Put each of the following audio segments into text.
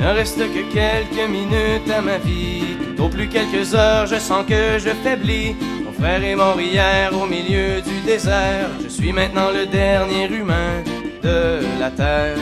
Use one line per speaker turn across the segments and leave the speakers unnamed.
ne reste que quelques minutes à ma vie. Tout au plus quelques heures, je sens que je faiblis. Mon frère est mort hier au milieu du désert. Je suis maintenant le dernier humain de la terre.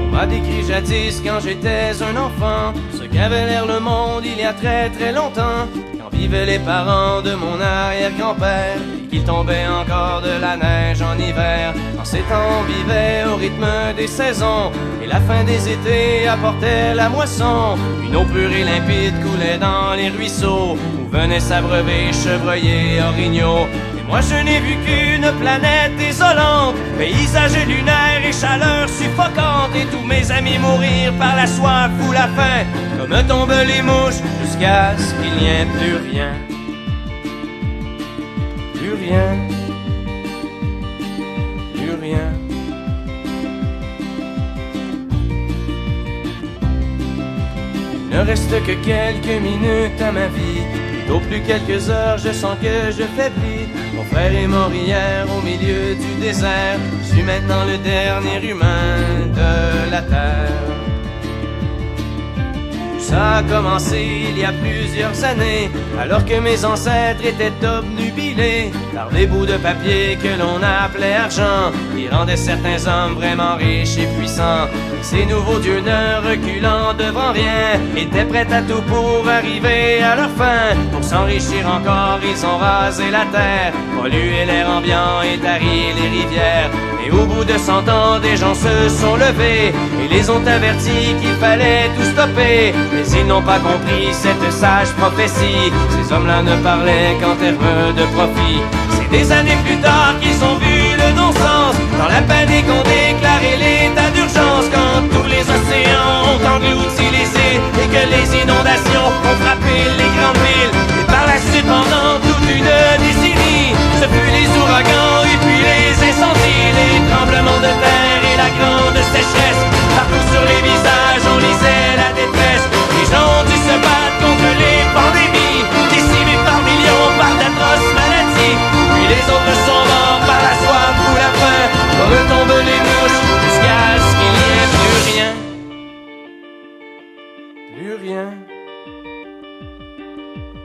On m'a décrit jadis quand j'étais un enfant ce qu'avait l'air le monde il y a très très longtemps, quand vivaient les parents de mon arrière-grand-père et qu'il tombait encore de la neige en hiver. En ces temps on vivait au rythme des saisons et la fin des étés apportait la moisson. Une eau pure et limpide coulait dans les ruisseaux où venaient s'abreuver chevreuils, orignaux. Moi je n'ai vu qu'une planète désolante, paysage lunaire et chaleur suffocante, et tous mes amis mourir par la soif ou la faim, comme tombent les mouches jusqu'à ce qu'il n'y ait plus rien. Plus rien. Plus rien. Il ne reste que quelques minutes à ma vie. Au plus quelques heures, je sens que je faiblis. Mon frère est mort hier au milieu du désert. Je suis maintenant le dernier humain de la terre. Ça a commencé il y a plusieurs années, alors que mes ancêtres étaient obnubilés par des bouts de papier que l'on appelait argent, qui rendaient certains hommes vraiment riches et puissants. Et ces nouveaux dieux, ne reculant devant rien, étaient prêts à tout pour arriver à leur fin. Pour s'enrichir encore, ils ont rasé la terre, pollué l'air ambiant et tari les rivières. Et au bout de 100 ans, des gens se sont levés et les ont avertis qu'il fallait tout stopper. Mais ils n'ont pas compris cette sage prophétie. Ces hommes-là ne parlaient qu'en termes de profit. C'est des années plus tard qu'ils ont vu le non-sens, dans la panique on déclaré l'état d'urgence, quand tous les océans ont englouti les îles et que les inondations ont frappé les grandes villes. Et par la suite, pendant toute une décennie, ce fut les ouragans et puis les incendies, les tremblements de terre et la grande sécheresse. Partout sur les visages on lisait la détresse. Les gens ont dû se battre contre les pandémies, décimés par millions par d'atroces maladies. Puis les autres sont morts par la soif ou la faim, comme tombent les mouches jusqu'à ce qu'il n'y ait plus rien. Plus rien.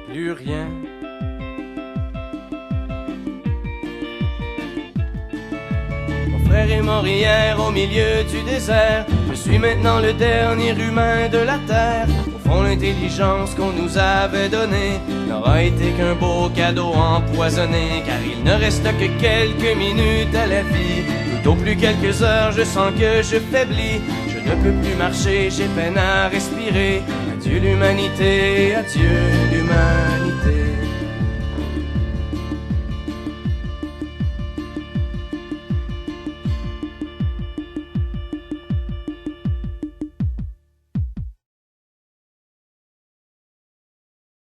Plus rien. Mon frère est mort hier au milieu du désert. Je suis maintenant le dernier humain de la terre. Au fond, l'intelligence qu'on nous avait donnée n'aura été qu'un beau cadeau empoisonné, car il ne reste que quelques minutes à la vie. Tout au plus quelques heures, je sens que je faiblis. Je ne peux plus marcher, j'ai peine à respirer. Adieu l'humanité, adieu l'humanité.